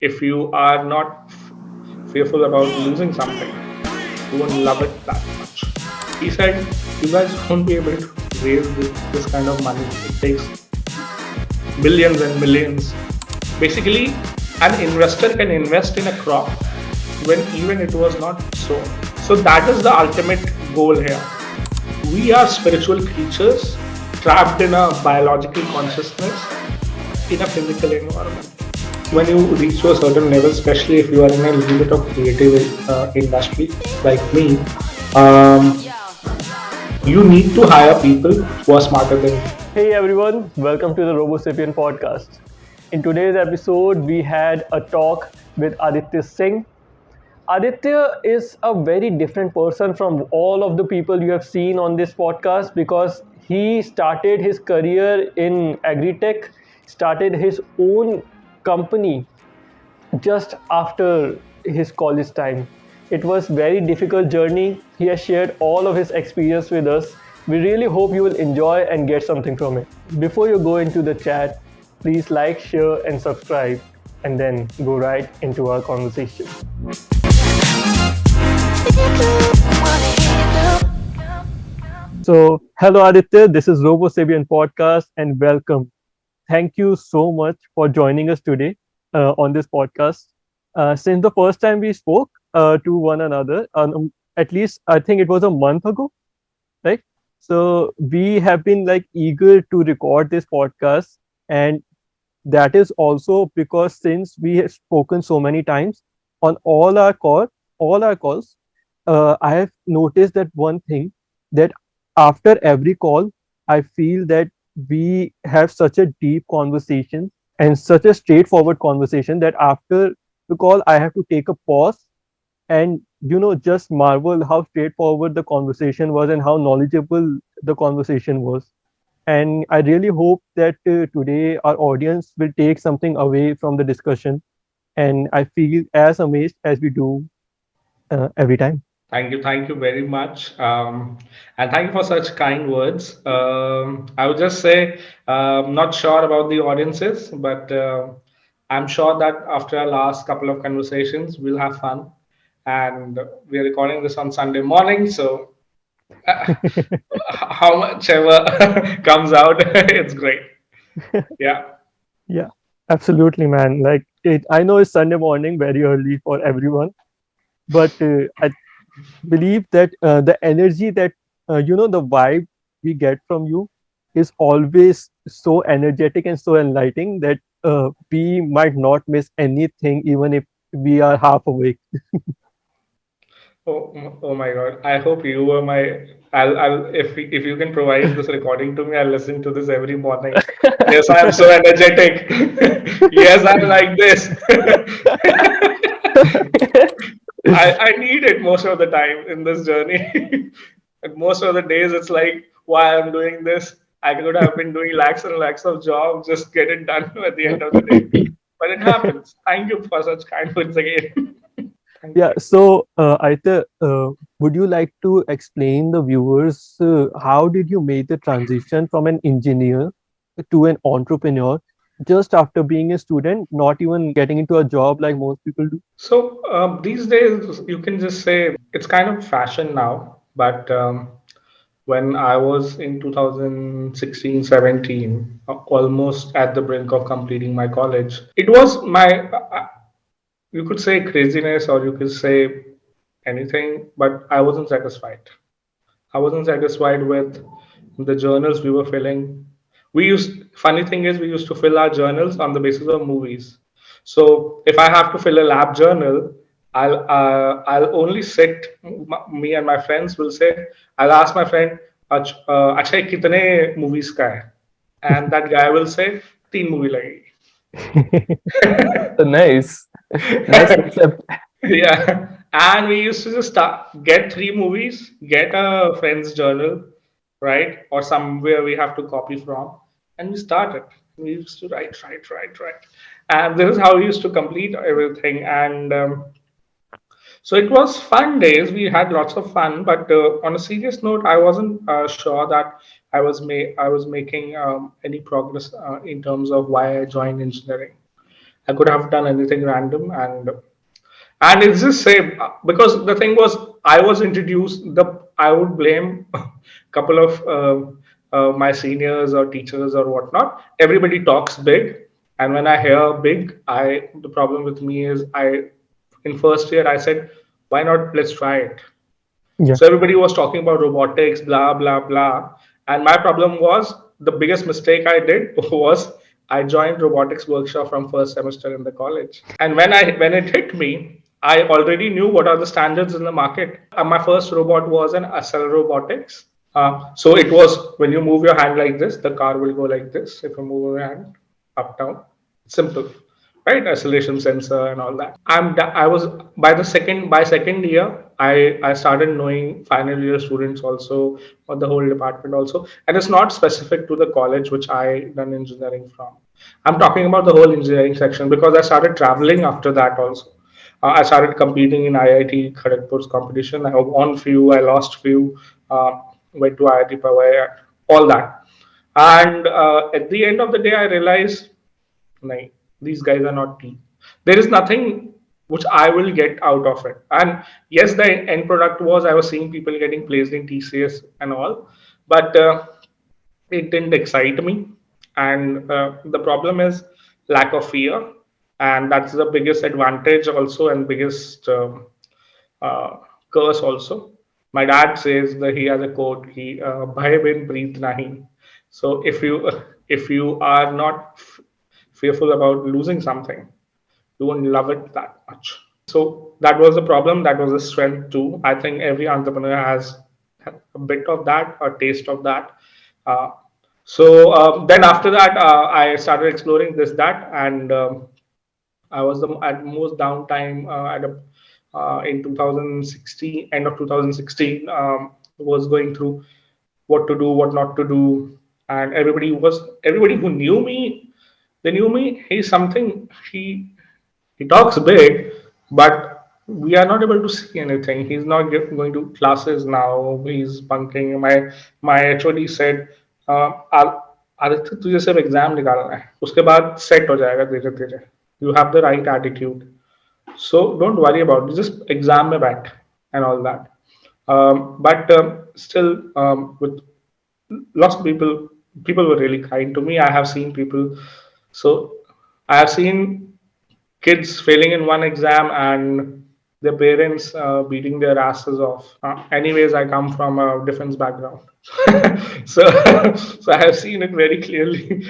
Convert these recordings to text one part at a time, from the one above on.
if you are not fearful about losing something, you won't love it that much. He said, you guys won't be able to raise this kind of money. It takes millions and millions. Basically, an investor can invest in a crop when even it was not sown. So that is the ultimate goal here. We are spiritual creatures trapped in a biological consciousness in a physical environment. When you reach to a certain level, especially if you are in a little bit of creative industry like me, um, you need to hire people who are smarter than you. Hey everyone, welcome to the RoboSapien podcast. In today's episode, we had a talk with Aditya Singh. Aditya is a very different person from all of the people you have seen on this podcast because he started his career in AgriTech, started his own company just after his college time. It was very difficult journey. He has shared all of his experience with us. We really hope you will enjoy and get something from it. Before you go into the chat, please like, share and subscribe and then go right into our conversation. So, hello Aditya, this is RoboSapien podcast and welcome. Thank you so much for joining us today on this podcast. Since the first time we spoke to one another, at least I think it was a month ago, right? So we have been like eager to record this podcast, and that is also because since we have spoken so many times on all our calls, I have noticed that one thing that after every call, I feel that we have such a deep conversation and such a straightforward conversation that after the call, I have to take a pause and just marvel how straightforward the conversation was and how knowledgeable the conversation was. And I really hope that today our audience will take something away from the discussion, and I feel as amazed as we do every time. Thank you very much. And thank you for such kind words. I would just say, not sure about the audiences, but I'm sure that after our last couple of conversations, we'll have fun. And we're recording this on Sunday morning, so how much ever comes out, it's great. Yeah. Yeah, absolutely, man. Like I know it's Sunday morning, very early for everyone, but I believe that the energy that the vibe we get from you is always so energetic and so enlightening that we might not miss anything even if we are half awake. Oh my God. I hope you were my. If you can provide this recording to me, I'll listen to this every morning. Yes, I am so energetic. Yes, I'm like this. I need it most of the time in this journey. And most of the days, it's like, why I'm doing this. I could have been doing lakhs and lakhs of jobs, just get it done at the end of the day. But it happens. Thank you for such kind words again. Thank Yeah, you. so Aita, would you like to explain the viewers how did you make the transition from an engineer to an entrepreneur just after being a student, not even getting into a job like most people do? So these days, you can just say it's kind of fashion now. But when I was in 2016, 17, almost at the brink of completing my college, it was you could say craziness or you could say anything, but I wasn't satisfied. I wasn't satisfied with the journals we were filling. Funny thing is, we used to fill our journals on the basis of movies. So if I have to fill a lab journal, I'll only sit. Me and my friends will say, I'll ask my friend, अच्छा ये कितने movies का है? And that guy will say, 3 movie लगेगी. Nice. Nice concept. Yeah, and we used to just get 3 movies, get a friend's journal, right, or somewhere we have to copy from, and we started. We used to write, and this is how we used to complete everything. And so it was fun days. We had lots of fun, but on a serious note, I wasn't sure that I was making any progress in terms of why I joined engineering. I could have done anything random, and it's just same because the thing was I was introduced the I would blame a couple of my seniors or teachers or whatnot. Everybody talks big, and when I hear big, I the problem with me is I in first year I said, why not, let's try it. Yeah. So everybody was talking about robotics, blah blah blah, and my problem was the biggest mistake I did was I joined robotics workshop from first semester in the college, and when it hit me, I already knew what are the standards in the market. My first robot was an Acel robotics. So it was when you move your hand like this, the car will go like this. If you move your hand up down, simple, right? Acceleration sensor and all that. I was by second year, I started knowing final year students also, or the whole department also, and it's not specific to the college which I done engineering from. I'm talking about the whole engineering section because I started traveling after that also. I started competing in IIT Kharagpur's competition. I won few, I lost few, went to IIT Powai, all that. And at the end of the day, I realized, like, these guys are not team. There is nothing which I will get out of it. And yes, the end product was I was seeing people getting placed in TCS and all, but it didn't excite me. And the problem is lack of fear, and that's the biggest advantage also and biggest uh, curse also. My dad says that he has a quote, he bhai bin preet nahi. So if you are not fearful about losing something, you won't love it that much. So that was the problem. That was a strength too. I think every entrepreneur has a bit of that, a taste of that. Uh, then after that, I started exploring this, that, and I was at most downtime in 2016, end of 2016, was going through what to do, what not to do, and everybody who knew me, they knew me. He's something. He talks big, but we are not able to see anything. He's not going to classes now. He's bunking. My HOD said, Aditya तुझे सिर्फ exam निकालना है उसके बाद set हो जाएगा धीरे धीरे you have the right attitude, so don't worry about it, just exam में बैठ and all that. But still, with lots of people were really kind to me. I have seen people, so I have seen kids failing in one exam and their parents beating their asses off. Anyways, I come from a defense background, so so I have seen it very clearly.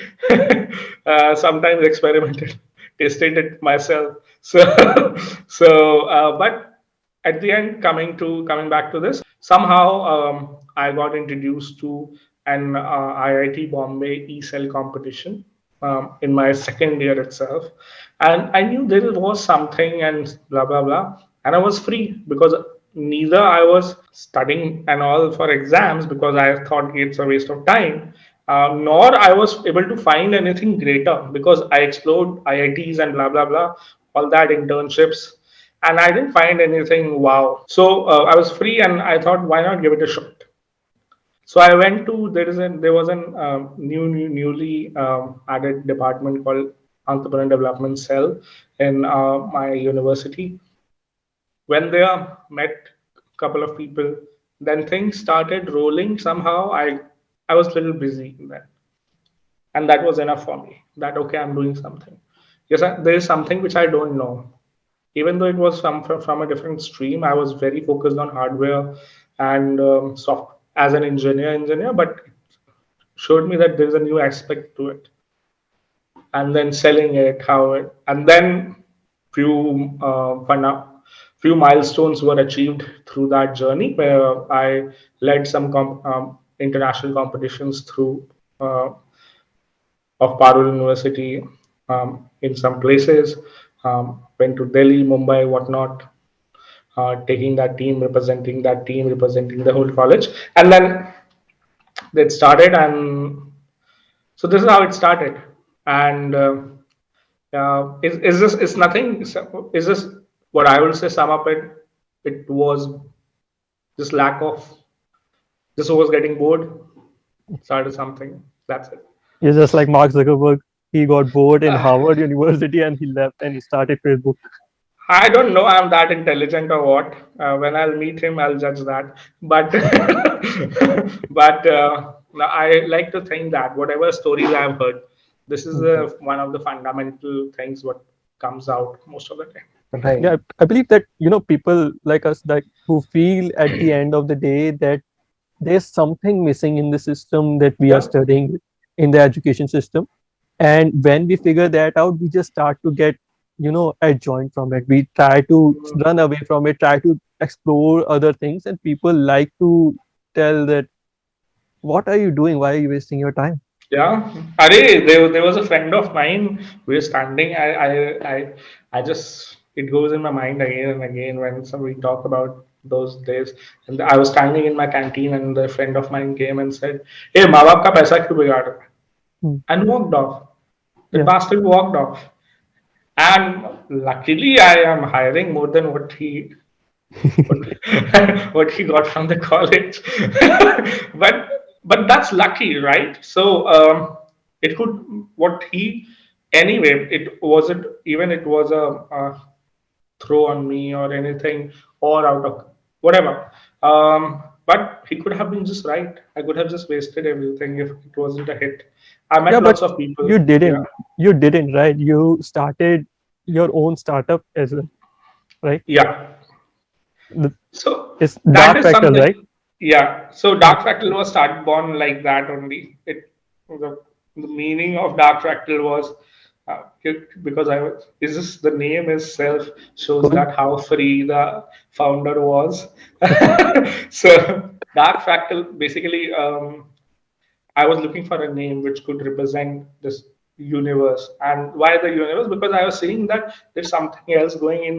Sometimes experimented, tasted it myself. So but at the end, coming back to this, somehow I got introduced to an IIT Bombay e-cell competition in my second year itself, and I knew there was something and blah blah blah, and I was free because neither I was studying and all for exams because I thought it's a waste of time, nor I was able to find anything greater because I explored IITs and blah blah blah, all that internships, and I didn't find anything wow. So I was free, and I thought, why not give it a shot? So I went to there was an newly added department called Entrepreneurial Development Cell in my university. When there, met a couple of people, then things started rolling. Somehow I was a little busy then, and that was enough for me. That okay, I'm doing something. Yes, there is something which I don't know. Even though it was from a different stream, I was very focused on hardware and soft as an engineer, but it showed me that there's a new aspect to it. And then selling it, how it, and then few milestones were achieved through that journey where I led some international competitions through of Parul University in some places. Went to Delhi, Mumbai, whatnot, taking that team, representing the whole college. And then it started. And so this is how it started. And is this, is nothing, is this what I would say, sum up it, it was just lack of, just was getting bored, started something. That's it. You're just like Mark Zuckerberg. he got bored in Uh, Harvard University and he left and he started Facebook. I don't know I'm that intelligent or what. When I'll meet him, I'll judge that. But no, I like to think that whatever stories I've heard, this is Mhm. one of the fundamental things what comes out most of the time. Yeah, Right. I believe that people like us that who feel at the end of the day that there's something missing in the system that we are Yeah, studying in the education system, and when we figure that out, we just start to get adjoined from it. We try to run away from it, try to explore other things, and people like to tell that, what are you doing, why are you wasting your time? yeah. Arey, there was a friend of mine. We were standing. I just it goes in my mind again and again when somebody talk about those days. And I was standing in my canteen, and a friend of mine came and said, "Hey, माँ बाप का पैसा क्यों बिगाड़ रहा है?" Hmm. And walked off. The Yeah. bastard walked off. And luckily, I am hiring more than what, what he got from the college. But that's lucky, right? So it could what he anyway. It wasn't even it was a throw on me or anything or out of whatever. But he could have been just right. I could have just wasted everything if it wasn't a hit. I Yeah, met but lots of people. you Yeah, didn't. You didn't, right? You started your own startup as well, right? yeah. The- So It's that Dark is Fractal, something. right? Yeah. So Yeah. dark fractal was started born like that only. The meaning of dark fractal was because I was is this the name itself shows Cool. that how free the founder was. So dark fractal basically I was looking for a name which could represent this universe. And why the universe? Because I was seeing that there's something else going in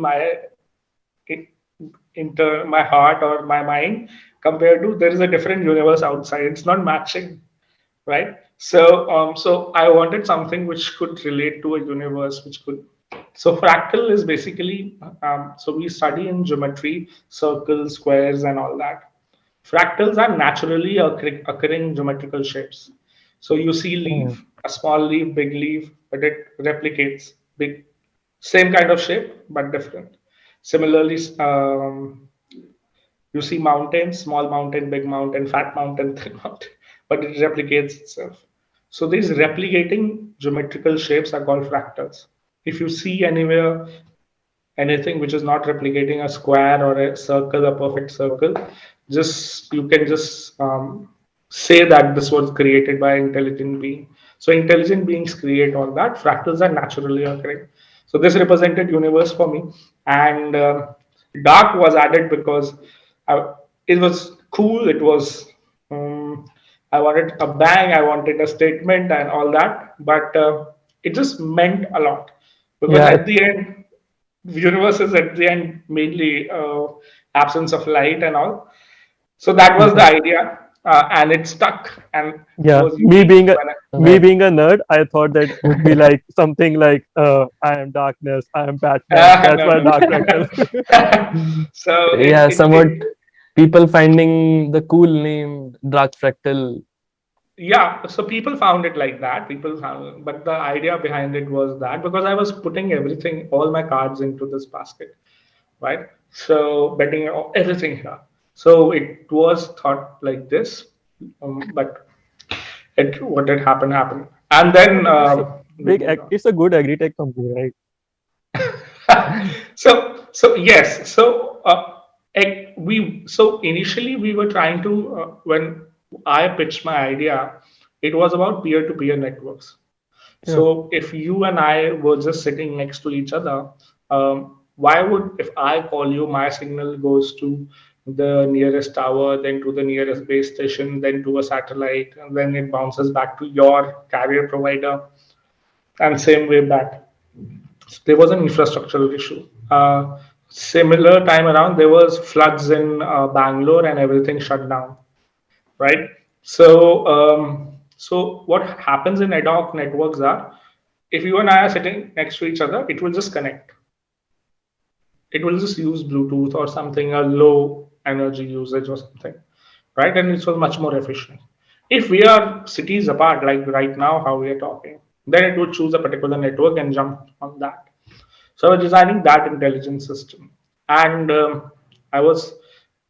in, into my heart or my mind compared to there is a different universe outside. It's not matching, right? So I wanted something which could relate to a universe which could. So fractal is basically so we study in geometry, circles, squares, and all that. Fractals are naturally occurring geometrical shapes. So you see Hmm. leaf, a small leaf, big leaf, but it replicates big, same kind of shape but different. Similarly, you see mountains, small mountain, big mountain, fat mountain, thin mountain, but it replicates itself. So these replicating geometrical shapes are called fractals. If you see anywhere anything which is not replicating a square or a circle, a perfect circle, just you can just say that this was created by intelligent being. So intelligent beings create all that. Fractals are naturally occurring. So this represented universe for me, and dark was added because it was cool. It was um, I wanted a bang. I wanted a statement and all that, but it just meant a lot because Yeah, at the end universe is at the end mainly absence of light and all. So that was the idea, and it stuck and it yeah. was unique. When I, Me Right. being a nerd, I thought that would be like something like I am darkness, I am Batman. That's no, why no, Dark Fractal. no. So Yeah, somewhat people finding the cool name Dark Fractal. yeah. So people found it like that. People found, but the idea behind it was that because I was putting everything, all my cards into this basket, right? So betting everything here. So it was thought like this, but it what did happen happened, and Yeah, then but it's a we moved on. it's a good AgriTech company, right? So yes, so we so initially we were trying to when I pitched my idea, it was about peer-to-peer networks. Yeah. So if you and I were just sitting next to each other, why would if I call you, my signal goes to the nearest tower, then to the nearest base station, then to a satellite, and then it bounces back to your carrier provider, and same way back. There was an infrastructural issue. Similar time around, there was floods in Bangalore and everything shut down, right? So what happens in ad hoc networks are, if you and I are sitting next to each other, it will just connect. It will just use Bluetooth or something, a low energy usage or something, right? And it was much more efficient. If we are cities apart, like right now, how we are talking, Then it would choose a particular network and jump on that. So I was designing that intelligence system, and I was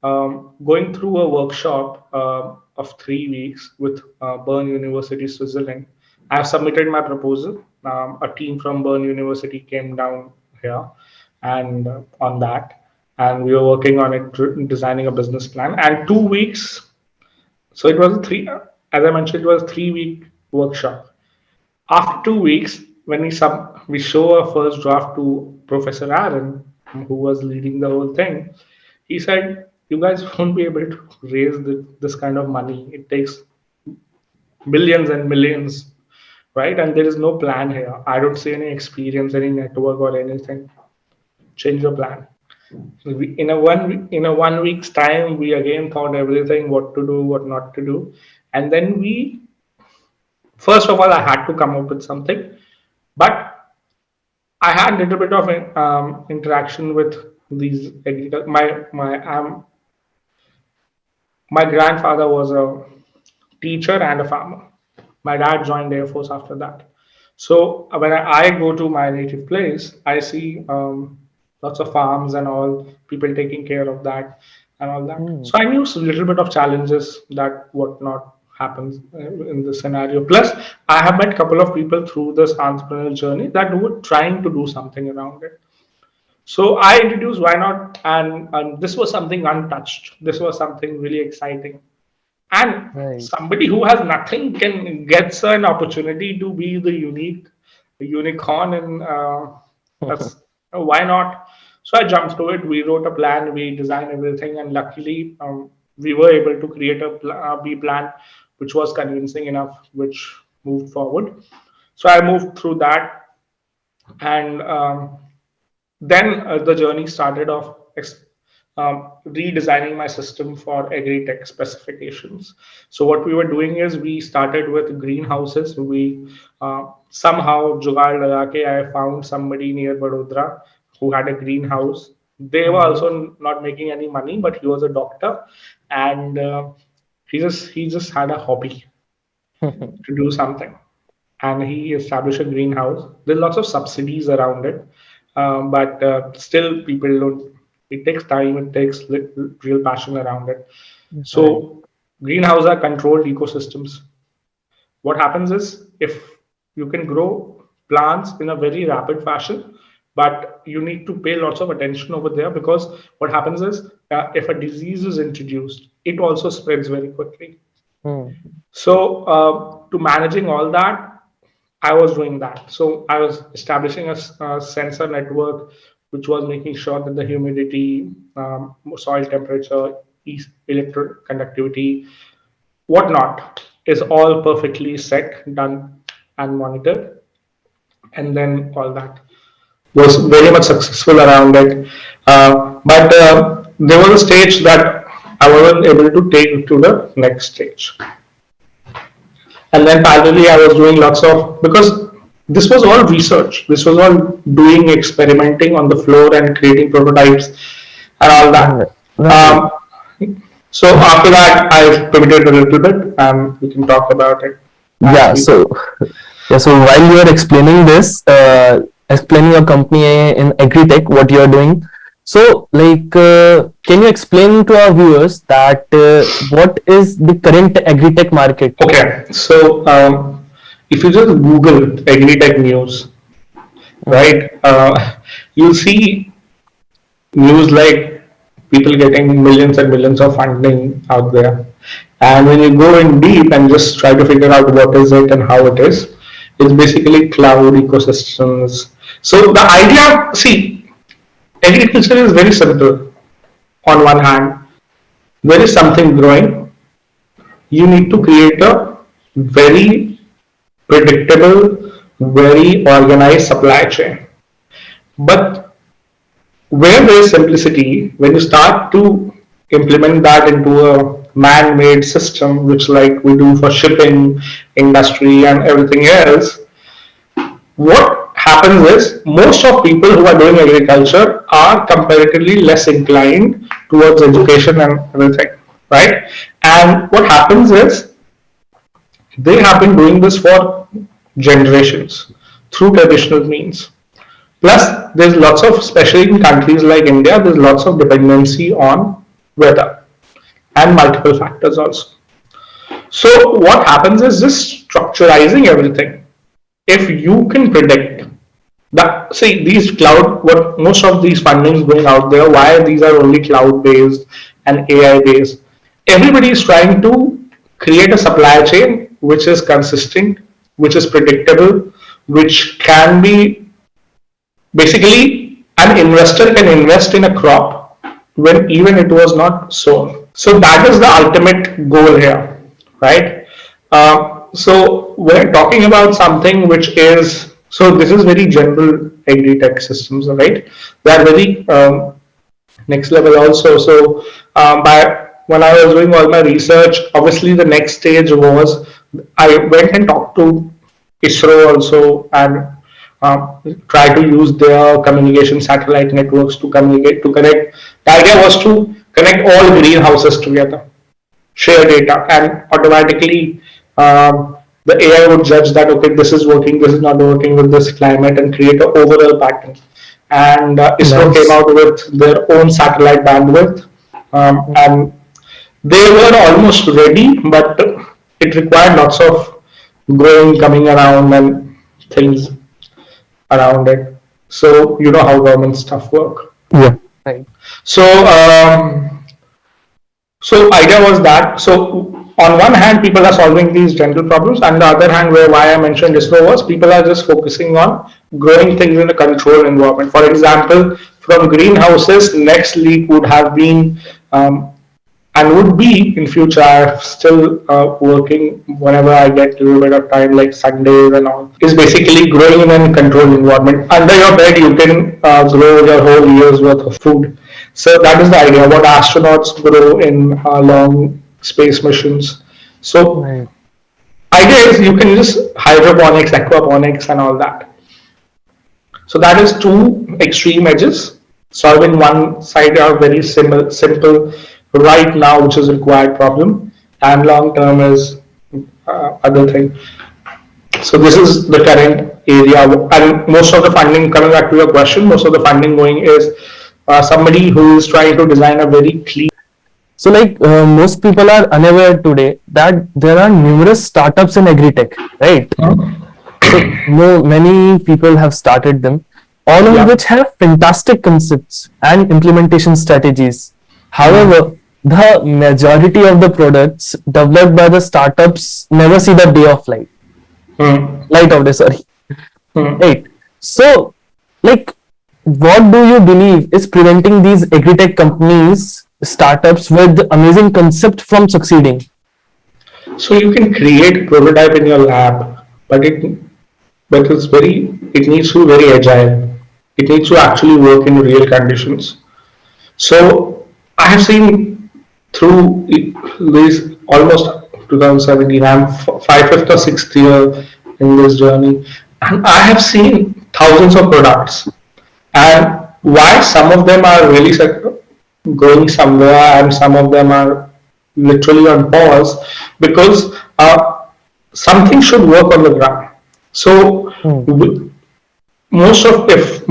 going through a workshop of 3 weeks with Bern University, Switzerland. I have submitted my proposal. A team from Bern University came down here and on that, and we were working on it, designing a business plan. And 2 weeks, so it was a three, as I mentioned, it was a 3 week workshop. After 2 weeks, when we show our first draft to Professor Aaron, who was leading the whole thing, he said, "You guys won't be able to raise this kind of money. It takes millions and millions, right? And there is no plan here. I don't see any experience, any network, or anything. Change your plan." In a 1 week's time, we again thought everything, what to do, what not to do, and then we first of all, I had to come up with something, but I had a little bit of interaction with these my grandfather was a teacher and a farmer. My dad joined the Air Force after that. So when I go to my native place, I see lots of farms and all, people taking care of that and all that. So I knew a little bit of challenges that what not happens in this scenario. Plus, I have met a couple of people through this entrepreneurial journey that were trying to do something around it. So I introduced why not, and this was something untouched. This was something really exciting. And Right. somebody who has nothing gets an opportunity to be the unicorn, and that's why not? So I jumped to it. We wrote a plan, we designed everything, and luckily we were able to create a B plan, which was convincing enough, which moved forward. So I moved through that, and then the journey started off redesigning my system for AgriTech specifications. So what we were doing is we started with greenhouses. We somehow jugaad laga ke I found somebody near Vadodara who had a greenhouse. They were also not making any money, but he was a doctor, and he just had a hobby to do something, and he established a greenhouse. There are lots of subsidies around it, but still people don't. It takes time. It takes real passion around it. So greenhouses are controlled ecosystems. What happens is if you can grow plants in a very rapid fashion, but you need to pay lots of attention over there, because what happens is if a disease is introduced, it also spreads very quickly. So to managing all that, I was doing that. So I was establishing a sensor network, which was making sure that the humidity, soil temperature, electric conductivity, whatnot, is all perfectly set, done, and monitored. And then all that was very much successful around it. But there was a stage that I wasn't able to take to the next stage. And then parallelly, I was doing lots of, because this was all research, this was all doing experimenting on the floor and creating prototypes and all that. So after that, I pivoted a little bit, and we can talk about it. Yeah. So while you are explaining this, explaining your company in AgriTech, what you are doing. So, can you explain to our viewers that what is the current AgriTech market? Okay, so if you just Google AgriTech news, right, you'll see news like people getting millions and millions of funding out there. And when you go in deep and just try to figure out what is it and how it is, it's basically cloud ecosystems. So the idea, see, agriculture is very simple. On one hand, there is something growing. You need to create a very predictable, very organized supply chain. But where there is simplicity, when you start to implement that into a man-made system, which like we do for shipping, industry, and everything else, what happens is most of people who are doing agriculture are comparatively less inclined towards education and everything, right? And what happens is they have been doing this for generations through traditional means. Plus, there's lots of, especially in countries like India, there's lots of dependency on weather and multiple factors also. So what happens is just structurizing everything. If you can predict that, see these cloud, what most of these fundings going out there, why these are only cloud based and AI based. Everybody is trying to create a supply chain which is consistent, which is predictable, which can be basically an investor can invest in a crop when even it was not sown. So that is the ultimate goal here, right? So we're talking about something which is, so this is very general agri-tech systems, right? They are very next level also. So by when I was doing all my research, obviously the next stage was I went and talked to ISRO also and try to use their communication satellite networks to communicate to connect. The idea was to connect all greenhouses together, share data, and automatically the AI would judge that okay, this is working, this is not working with this climate, and create an overall pattern. And ISRO came Nice. out with their own satellite bandwidth, and they were almost ready, but it required lots of growing, coming around, and things around it. So you know how government stuff work. Yeah. Right. So so idea was that, so on one hand, people are solving these general problems. On the other hand, where why I mentioned ISRO was people are just focusing on growing things in a controlled environment. For example, from greenhouses, next leap would have been and would be in future. I'm still working whenever I get a little bit of time, like Sundays and all. Is basically growing in a controlled environment. Under your bed, you can grow your whole year's worth of food. So that is the idea. What astronauts grow in long space missions. So Right. idea is you can just hydroponics, aquaponics, and all that. So that is two extreme edges. Solving one side are very simple right now, which is required problem, and long term is other thing. So this is the current area, and most of the funding, coming back to your question, most of the funding going is somebody who is trying to design a very clean. So, like most people are unaware today that there are numerous startups in agri-tech, right? So, many people have started them, all of Yeah. which have fantastic concepts and implementation strategies. However, the majority of the products developed by the startups never see the day of light. Light of day, sorry. Right. So, like, what do you believe is preventing these agri-tech companies, startups with amazing concept from succeeding? So you can create prototype in your lab, but it needs to be very agile. It needs to actually work in real conditions. So I have seen through this almost 2017. I'm fifth or sixth year in this journey, and I have seen thousands of products. And why some of them are really going somewhere and some of them are literally on pause because something should work on the ground. So most of if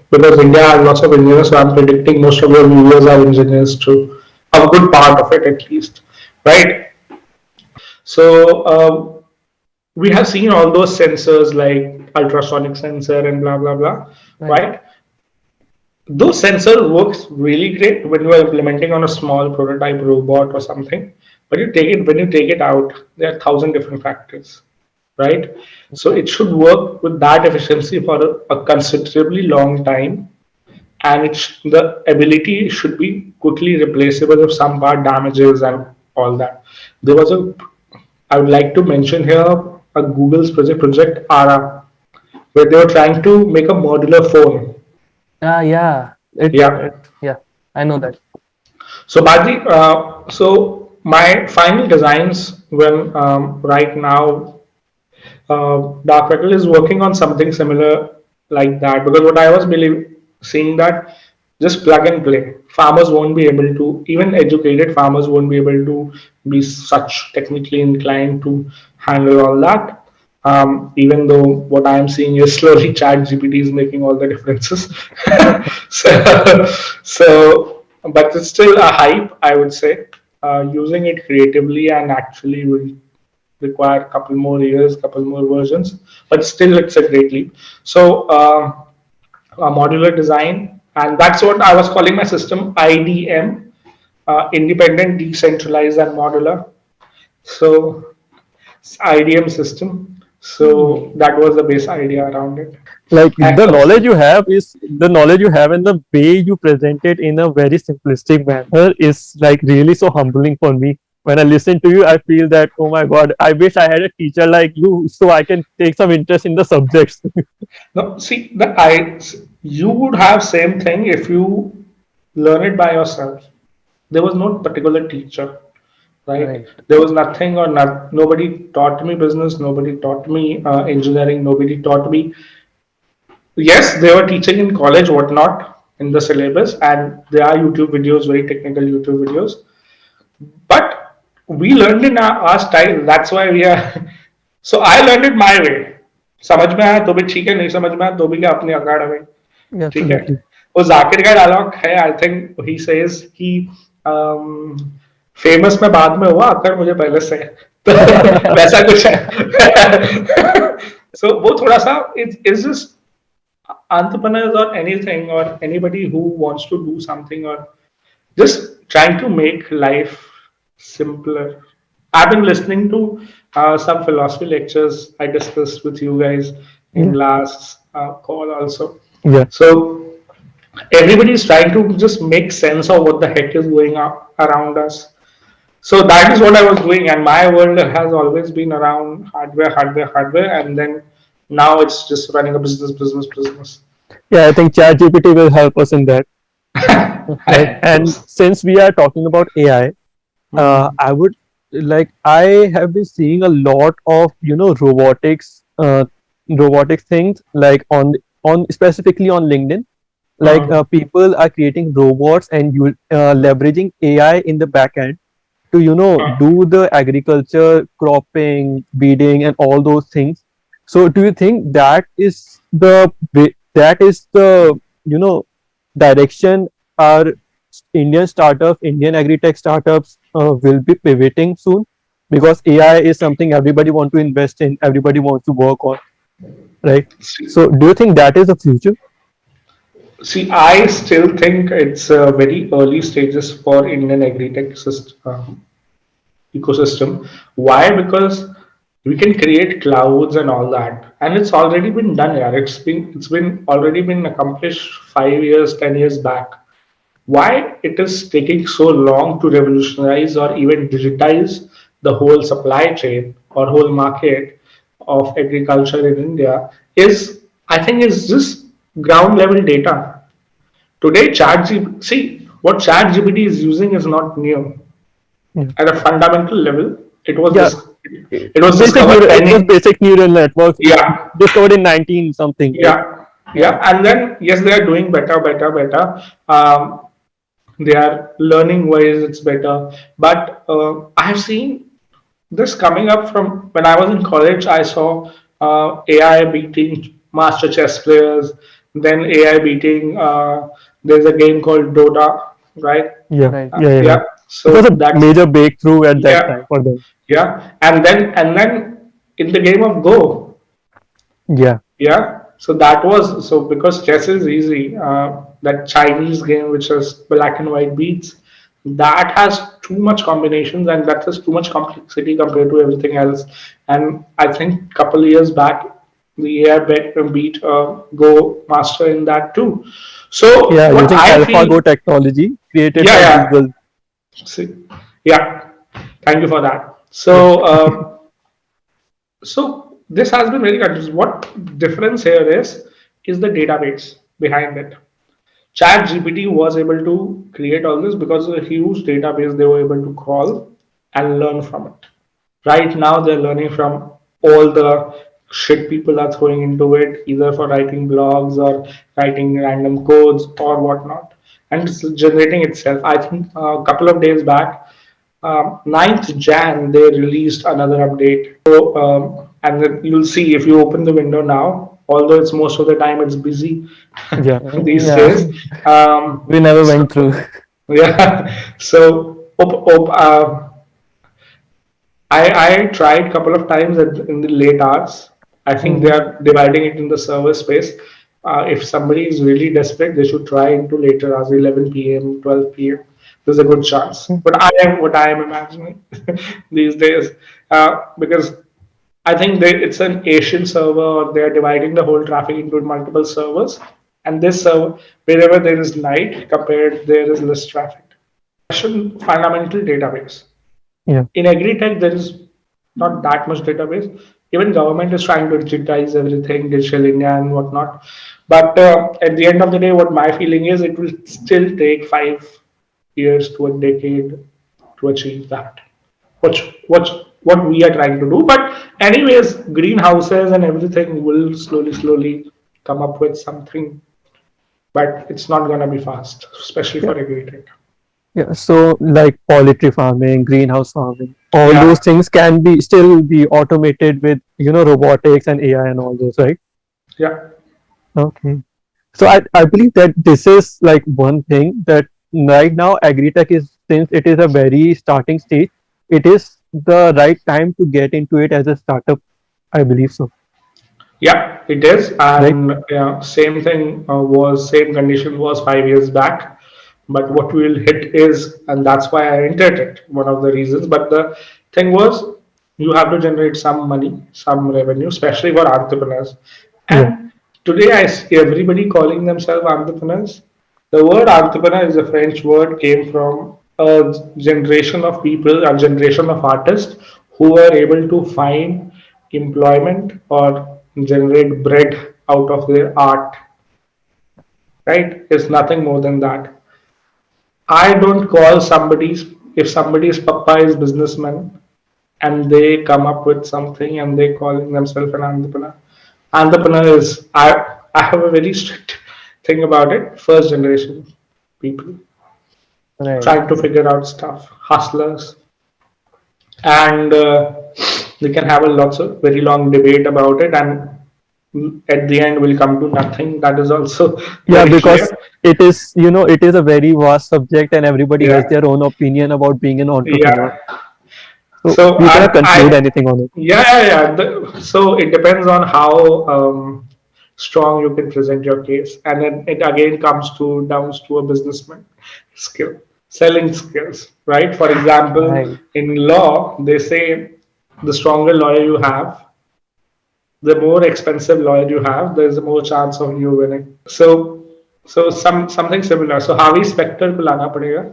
because India has lots of engineers, so I'm predicting most of your viewers are engineers too, a good part of it at least, right? So we have seen all those sensors like ultrasonic sensor and blah blah blah, right? Those sensor works really great when you are implementing on a small prototype robot or something, but when you take it out, there are 1,000 different factors, right? So it should work with that efficiency for a considerably long time, and the ability should be quickly replaceable if some part damages and all that. There was I would like to mention here a Google's project ARA, where they were trying to make a modular phone. Yeah. Yeah. Yeah, I know that. So Baji, so my final designs when right now Dark Metal is working on something similar like that, because what I was seeing that just plug and play. Farmers won't be able to, even educated farmers won't be able to be such technically inclined to handle all that. Even though what I'm seeing is slowly ChatGPT is making all the differences. so, but it's still a hype, I would say. Using it creatively and actually will require a couple more years, couple more versions, but still it's a great leap. So, a modular design, and that's what I was calling my system IDM, independent, decentralized, and modular. So IDM system. So that was the base idea around it. Like And the knowledge you have is the knowledge you have, and the way you present it in a very simplistic manner is like really so humbling for me. When I listen to you, I feel that, oh my god, I wish I had a teacher like you so I can take some interest in the subjects. no, see, you would have same thing if you learn it by yourself. There was no particular teacher, right? Right. There was nothing or not. Nobody taught me business. Nobody taught me engineering. Nobody taught me. Yes, they were teaching in college, whatnot, in the syllabus, and there are YouTube videos, very technical YouTube videos. But we learned in our style. That's why we are. So I learned it my way. समझ में आया तो भी ठीक है, नहीं समझ में आया तो भी क्या, अपनी अखाड़ा में, ठीक है. Absolutely. वो जाकिर का डायलॉग है, आई थिंक ही सेज कि फेमस में बाद में हुआ, अकड़ मुझे पहले से है. तो वैसा कुछ है. So वो थोड़ा सा it's just entrepreneurs or anything or anybody who wants to do something or just trying to make life simpler. I've been listening to some philosophy lectures I discussed with you guys in Yeah. last call also. Yeah. So everybody is trying to just make sense of what the heck is going on around us. So that is what I was doing, and my world has always been around hardware, hardware, hardware, and then now it's just running a business, business, business. Yeah, I think ChatGPT will help us in that. Right. And Yes. since we are talking about AI, Mhm. I would like I have been seeing a lot of robotics things like on specifically on LinkedIn. Like Uh-huh. people are creating robots and you leveraging AI in the back end to do the agriculture, cropping, weeding, and all those things. So do you think that is the direction our Indian startups, Indian agri-tech startups will be pivoting soon? Because AI is something everybody want to invest in, everybody wants to work on, right? So do you think that is the future? See, I still think it's very early stages for Indian agri-tech ecosystem. Why? Because we can create clouds and all that, and it's already been done. Yeah, it's been already been accomplished 5 years, 10 years back. Why it is taking so long to revolutionize or even digitize the whole supply chain or whole market of agriculture in India is, I think, is just ground level data. Today, ChatGPT, see what ChatGPT is using is not new. Yeah. At a fundamental level, it was Yeah, it was discovered it was 10. basic neural networks Yeah, discovered in 19 something, right? yeah, yeah. And then yes, they are doing better, better, better. They are learning wise, it's better. But I have seen this coming up from when I was in college. I saw AI beating master chess players, then AI beating. There's a game called Dota, right? Yeah, Right. yeah. Yeah. It was So a that's major breakthrough at that yeah, time for them. yeah. And then in the game of Go, Yeah, yeah. So that was so because chess is easy. That Chinese game, which has black and white beats, that has too much combinations and that has too much complexity compared to everything else. And I think couple years back, the AI beat Go master in that too. So yeah, what using I feel, AlphaGo technology created yeah, by yeah. Google. See, yeah. Thank you for that. Yeah, So this has been very confusing. What difference here is the database behind it. ChatGPT was able to create all this because of a huge database they were able to crawl and learn from it. Right now, they're learning from all the shit people are throwing into it, either for writing blogs or writing random codes or whatnot. And it's generating itself. I think a couple of days back, 9th Jan, they released another update. So and then you'll see if you open the window now, although it's most of the time it's busy Yeah. these Yeah, days. we never So went through. yeah, so I tried a couple of times in the late hours. I think they Mhm. are dividing it in the server space. If somebody is really desperate, they should try into later hours, 11 p.m., 12 p.m. There's a good chance. But I am what I am imagining these days, because I think it's an Asian server, or they are dividing the whole traffic into multiple servers. And this server, wherever there is night, compared there is less traffic. Fundamental database. Yeah. In agri-tech, there is not that much database. Even government is trying to digitize everything, digital India and whatnot. But at the end of the day, what my feeling is, it will still take 5 years to a decade to achieve that. What we are trying to do. But anyways, greenhouses and everything will slowly come up with something. But it's not gonna be fast, especially Yeah. for agri-tech. Yeah. So like poultry farming, greenhouse farming, all those Yeah, things can be still be automated with, robotics and AI and all those, right? yeah. Okay. So I believe that this is like one thing that right now agri-tech is, since it is a very starting stage, it is the right time to get into it as a startup. I believe so, Yeah, it is, right? and same thing same condition was 5 years back. But what we'll hit is, and that's why I entered it. One of the reasons. But the thing was, you have to generate some money, some revenue, especially for entrepreneurs. Yeah. And today I see everybody calling themselves entrepreneurs. The word entrepreneur is a French word, came from a generation of people, a generation of artists who were able to find employment or generate bread out of their art, right? It's nothing more than that. I don't call somebody's, if somebody's papa is businessman and they come up with something and they calling themselves an entrepreneur. Entrepreneur is, I have a very strict thing about it. First generation people Right. trying to figure out stuff, hustlers, and we can have a lots of very long debate about it, and at the end will come to nothing. That is also Yeah, very clear. because it is, it is a very vast subject and everybody has Yeah, their own opinion about being an entrepreneur. yeah. So So you cannot conclude I anything on it. yeah. So it depends on how strong you can present your case, and then it again comes to down to a businessman skill, selling skills, right? For example, Right. in law, they say the stronger lawyer you have, the more expensive lawyer you have, there's a more chance of you winning. So something similar. So Harvey Specter को लाना पड़ेगा,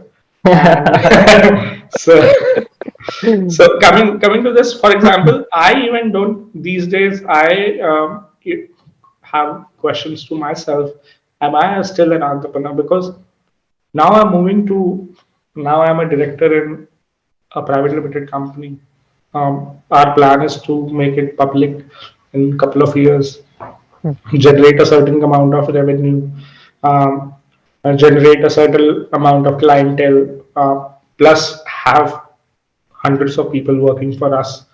and so coming to this, for example, I even don't these days. I have questions to myself: am I still an entrepreneur? Because now I'm moving to, now I'm a director in a private limited company. Our plan is to make it public in a couple of years, generate a certain amount of revenue, um, and generate a certain amount of clientele, plus have hundreds of people working for us.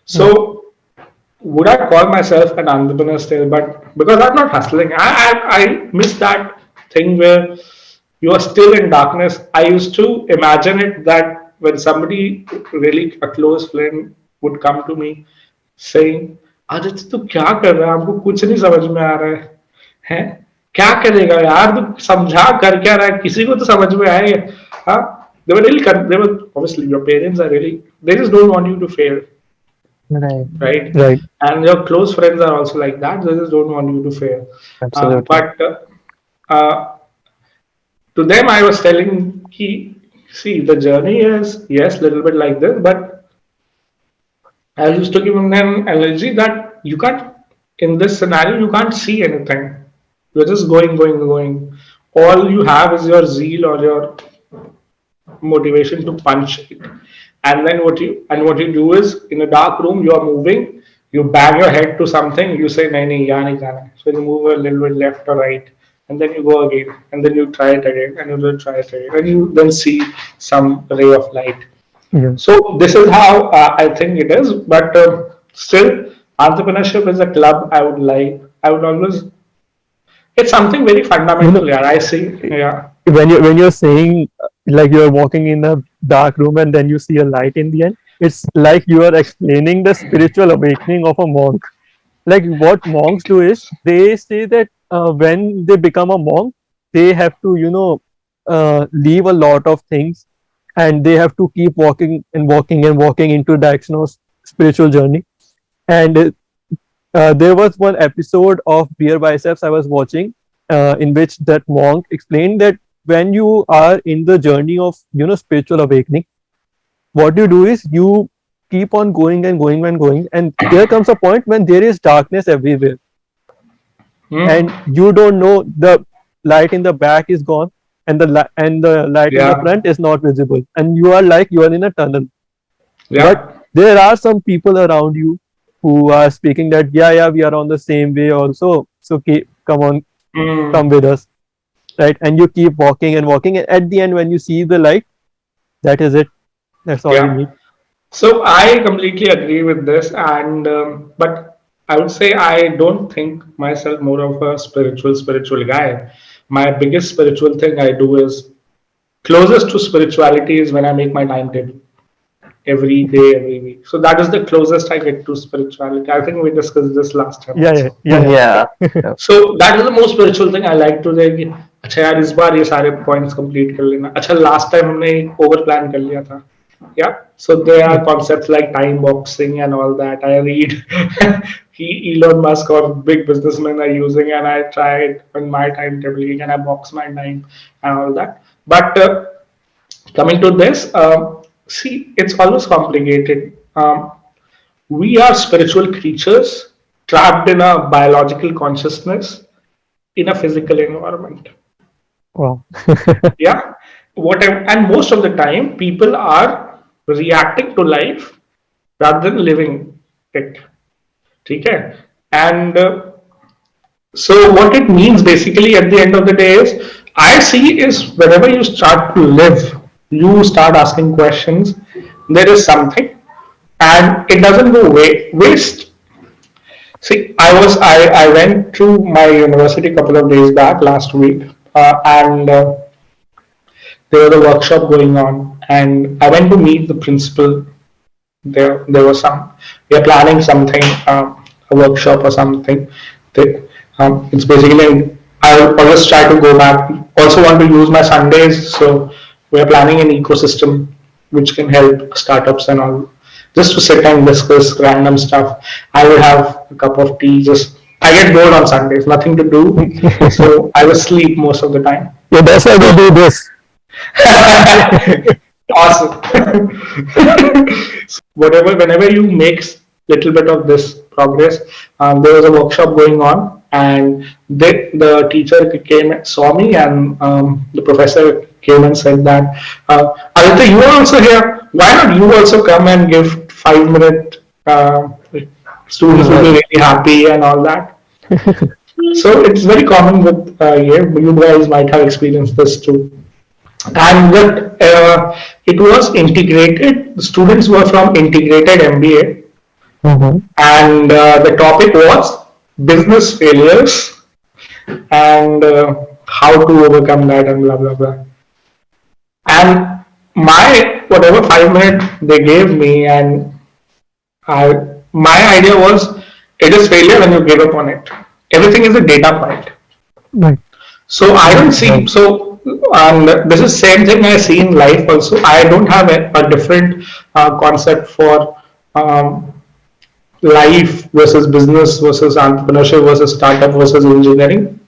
So would I call myself an entrepreneur still? But because I'm not hustling, I miss that thing where you are still in darkness. I used to imagine it that when somebody really a close friend would come to me saying, Aditya तू क्या कर रहा है, हमको कुछ नहीं समझ में आ रहा है क्या करेगा यार, तू समझा कर क्या रहा है, किसी को तो समझ में आए. हाँ, they were really they were obviously your parents are really, they just don't want you to fail, Right. right? Right. And your close friends are also like that. They just don't want you to fail. Absolutely. But to them, I was telling, see, the journey is yes, little bit like this, but I used to give them an analogy that you can't, in this scenario, you can't see anything. You're just going. All you have is your zeal or your motivation to punch it. And then what you do is, in a dark room you are moving, you bang your head to something, you say nahi nahi yahan nahi jana. So you move a little bit left or right, and then you go again, and then you try it again, and you will try it again, and you then see some ray of light. Yeah. So this is how I think it is, but still Entrepreneurship is a club I would like. I would always. It's something very You fundamental. know, Yeah, I see. Yeah. when you're saying like you're walking in a dark room and then you see a light in the end, it's like you are explaining the spiritual awakening of a monk. Like what monks do is they say that when they become a monk, they have to leave a lot of things, and they have to keep walking and walking and walking into direction of spiritual journey. And there was one episode of Beer Biceps I was watching, in which that monk explained that when you are in the journey of spiritual awakening, what you do is you keep on going and going and going, and there comes a point when there is darkness everywhere, and Hmm. you don't know, the light in the back is gone, and the light in the Yeah. front is not visible, and you are like you are in a tunnel. But Yeah. there are some people around you who are speaking that yeah, we are on the same way also, so come on, come Hmm. with us, right? And you keep walking and walking, and at the end when you see the light, that is it. That's all you Yeah. need. So I completely agree with this, and but I would say I don't think myself more of a spiritual guy. My biggest spiritual thing I do is closest to spirituality is when I make my timetable every day, every week. So that is the closest I get to spirituality. I think we discussed this last time Yeah, yeah, also. yeah, Yeah. So that is the most spiritual thing I like to say कि अच्छा यार इस बार ये सारे points complete कर लेना अच्छा last time हमने over plan कर लिया था yeah so there yeah. are concepts like time boxing and all that I read Elon Musk or big businessmen are using and I try it on my timetable and I box my time and all that but coming to this see it's always complicated we are spiritual creatures trapped in a biological consciousness in a physical environment. Wow. Yeah. And most of the time, people are reacting to life rather than living it. Okay. And so, what it means basically at the end of the day is, I see is whenever you start to live, you start asking questions. There is something, and it doesn't go waste. See, I went to my university a couple of days back last week, and there was a workshop going on, and I went to meet the principal. There was some we are planning something, a workshop or something. It's basically I always try to go back. Also want to use my Sundays, so we are planning an ecosystem which can help startups and all. Just to sit and discuss random stuff. I would have a cup of tea. Just I get bored on Sundays, nothing to do, so I will sleep most of the time. Yeah, that's why we So do this. awesome. So whenever you make little bit of this progress, there was a workshop going on, and the teacher came saw me, and the professor came and said that, Aditya, you are also here. Why not you also come and give 5 minute? Students will be really happy and all that. So it's very common with you guys might have experienced this too and what it was integrated. The students were from integrated MBA, Mm-hmm. and the topic was business failures and how to overcome that and blah blah blah. And my whatever 5 minutes they gave me, and my idea was it is failure when you give up on it. Everything is a data point. Right. So I don't see Right. so and this is same thing I see in life also. I don't have a different concept for um, life versus business versus entrepreneurship versus startup versus engineering.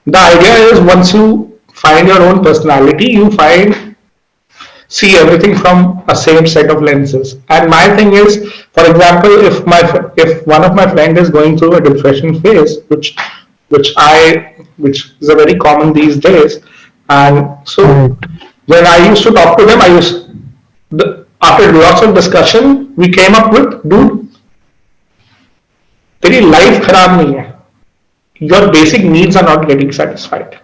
The idea is once you find your own personality, you find see everything from a same set of lenses. And my thing is, for example, if one of my friend is going through a depression phase, which is a very common these days, and so Right. when I used to talk to them, after lots of discussion, we came up with, dude, तेरी life खराब नहीं है. Your basic needs are not getting satisfied.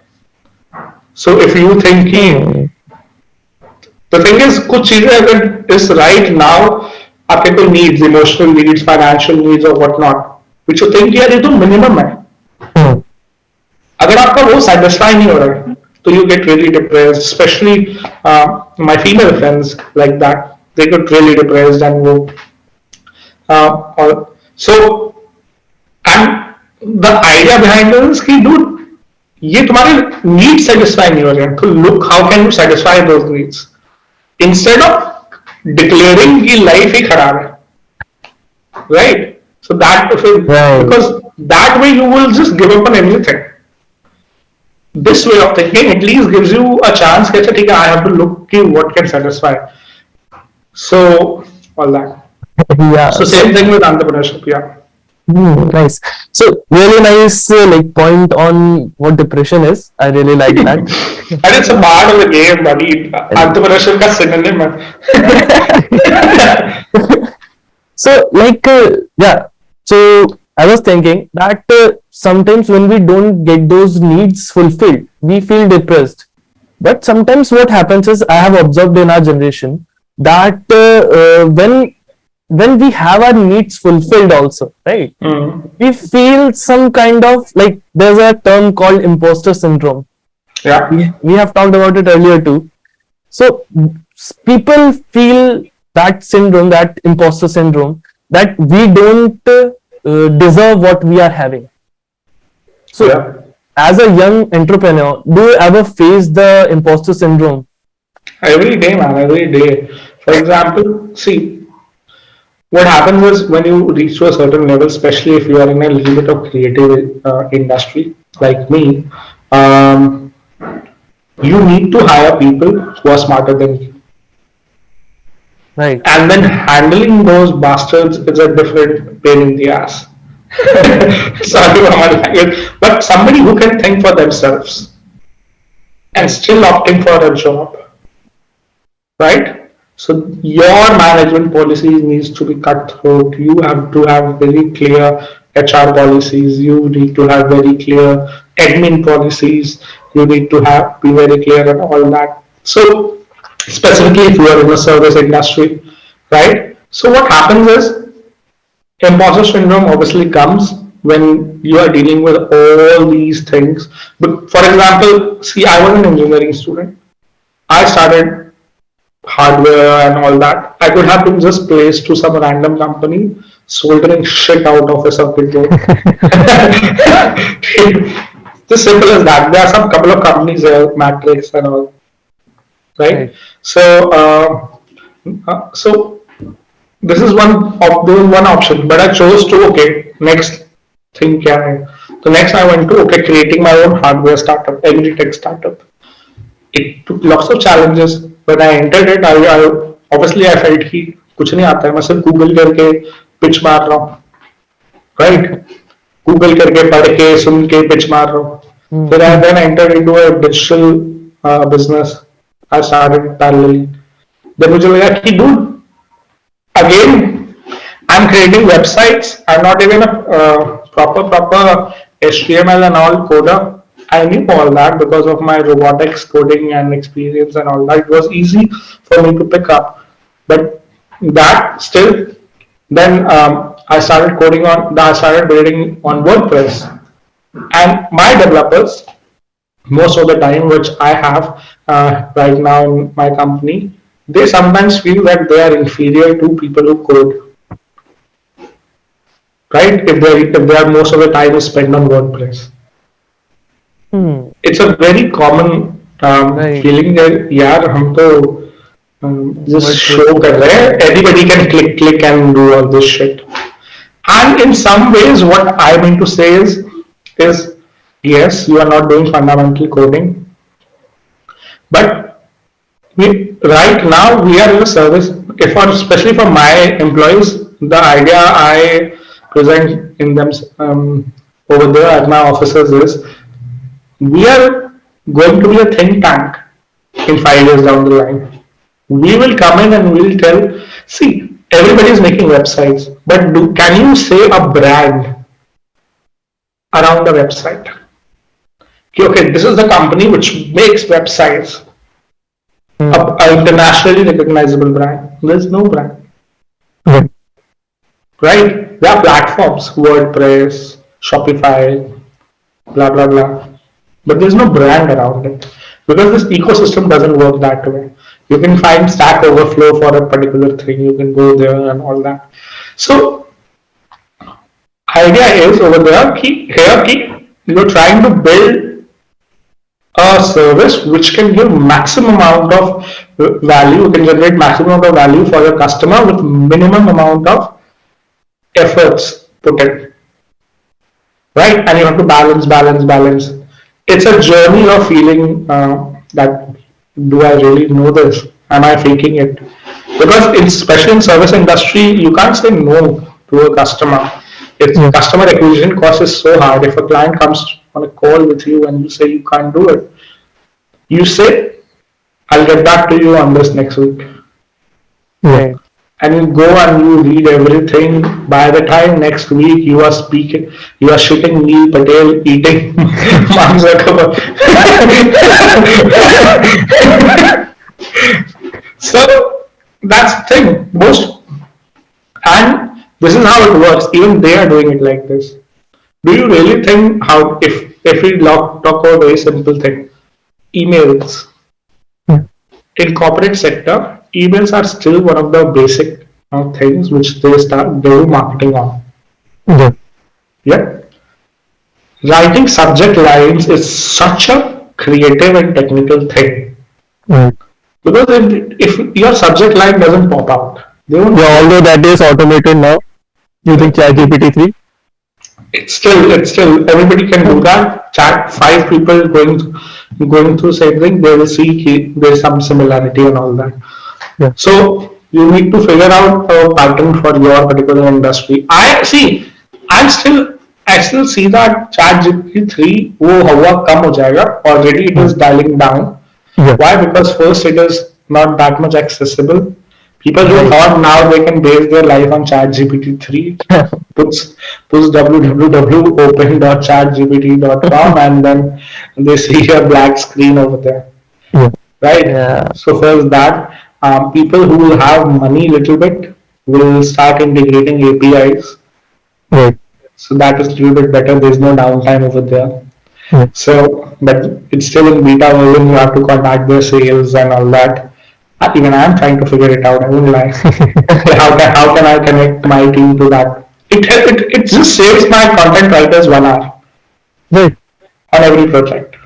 So if you think कि Hmm. the thing is कुछ चीजें अगर is right now आपके कोई needs, emotional needs, financial needs or whatnot, which you think यार ये तो minimum है. अगर आपका वो satisfy नहीं हो रहा है, तो you get really depressed. Especially my female friends like that, they get really depressed and वो so and the idea behind it is कि dude ये तुम्हारे नीड सेटिस्फाई नहीं हो रहे हैं, तो look how can you satisfy those needs instead of declaring कि लाइफ ही खराब है, right? So that because that way you will just give up on everything. This way of thinking at least gives you a chance कि अच्छा ठीक है, I have to look कि what can satisfy. So all that. So same thing with entrepreneurship. या Nice. So really nice like point on what depression is. I really like that. And it's a part of the game, buddy. Entrepreneurship का synonym है. So like yeah. So I was thinking that sometimes when we don't get those needs fulfilled, we feel depressed. But sometimes what happens is, I have observed in our generation that when we have our needs fulfilled also, right? We feel some kind of like, there's a term called imposter syndrome. Yeah. We have talked about it earlier too. So people feel that syndrome, that imposter syndrome, that we don't deserve what we are having. So as a young entrepreneur, do you ever face the imposter syndrome? Every day, man, every day. For example, see, what happens is when you reach to a certain level, especially if you are in a little bit of creative industry like me, you need to hire people who are smarter than you. Right. And then handling those bastards is a different pain in the ass. Sorry for my language, but somebody who can think for themselves and still opting for a job, right? So your management policies needs to be cut throat. You have to have very clear HR policies. You need to have very clear admin policies. You need to have be very clear and all that. So specifically if you are in the service industry, right? So what happens is imposter syndrome obviously comes when you are dealing with all these things. But for example, see, I was an engineering student. I started hardware and all that. I could have been just placed to some random company soldering shit out of a circuit board. Just simple as that. There are some couple of companies there, Matrix and all, right? So, so this is one option. But I chose to next thing क्या है? So next I went to creating my own hardware startup, AgriTech startup. It took lots of challenges. When I entered it, I obviously I felt कि कुछ नहीं आता है, मैं सिर्फ Google करके पिच मार रहा हूँ, राइट? गूगल करके पढ़ के सुन के पिच मार रहा हूँ. फिर I then entered into a digital business. I started parallelly. Then मुझे लगा कि dude, again I'm creating websites. I'm not even a proper HTML and all coder. I knew all that because of my robotics coding and experience and all that. It was easy for me to pick up. But that still, then I started building on WordPress. And my developers, most of the time, which I have right now in my company, they sometimes feel that they are inferior to people who code. Right? If they are most of the time is spent on WordPress. It's a very common feeling that यार हम तो just show कर रहे हैं. Anybody can click and do all this shit. And in some ways, what I mean to say is yes, you are not doing fundamental coding, but right now we are in a service. Especially for my employees, the idea I present in them over there at my offices is, we are going to be a think tank in 5 years down the line. We will come in and we will tell, see, everybody is making websites, but can you say a brand around the website? Okay, this is the company which makes websites. An internationally recognizable brand. There's no brand. Right. right? There are platforms, WordPress, Shopify, blah blah blah. But there's no brand around it because this ecosystem doesn't work that way. You can find Stack Overflow for a particular thing. You can go there and all that. So idea is over there. Key, you're trying to build a service which can give maximum amount of value, can generate maximum amount of value for your customer with minimum amount of efforts put in, right? And you have to balance. It's a journey of feeling that do I really know this? Am I faking it? Because especially in service industry, you can't say no to a customer. It's Yeah. customer acquisition cost is so hard. If a client comes on a call with you and you say you can't do it, you say, I'll get back to you on this next week. Yeah. Right. And you go and you read everything. By the time next week you are speaking, you are shitting Neil Patel, eating Mark Zuckerberg. So that's the thing. Most and this is how it works. Even they are doing it like this. Do you really think how if we talk about a very simple thing, emails Yeah. in corporate sector, emails are still one of the basic things which they do marketing on. Yeah. Yeah, writing subject lines is such a creative and technical thing Right. because if your subject line doesn't pop out, they won't. Yeah, although that is automated now using ChatGPT 3. It's still everybody can do that. Chat five people going through same thing, they will see there's some similarity and all that. Yeah. So you need to figure out a pattern for your particular industry. I still see that chat GPT 3 वो हवा कम हो जाएगा. Already it is dialing down. Yeah. Why? Because first it is not that much accessible. People who thought now they can base their life on ChatGPT 3 puts www.open.chatgpt.com and then they see a black screen over there, Yeah. right? Yeah. So first that people who will have money little bit will start integrating APIs. Right. So that is a little bit better. There's no downtime over there. Yeah. So, but it's still in beta version. You have to contact their sales and all that. Even I'm trying to figure it out. I won't lie. how can I connect my team to that? It just saves my content writers 1 hour Right. on every project.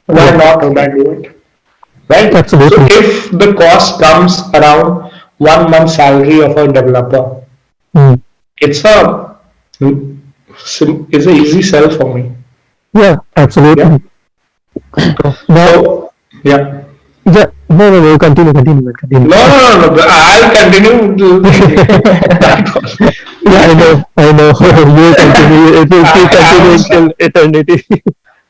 Why Yeah. not would I do it? Right? Absolutely. So if the cost comes around 1 month salary of a developer, Mm. it's it's a easy sell for me. Yeah, absolutely. Yeah. Now, So yeah. yeah, no, continue. No. I'll continue. Yeah, I know. You continue. It will keep continuing till eternity.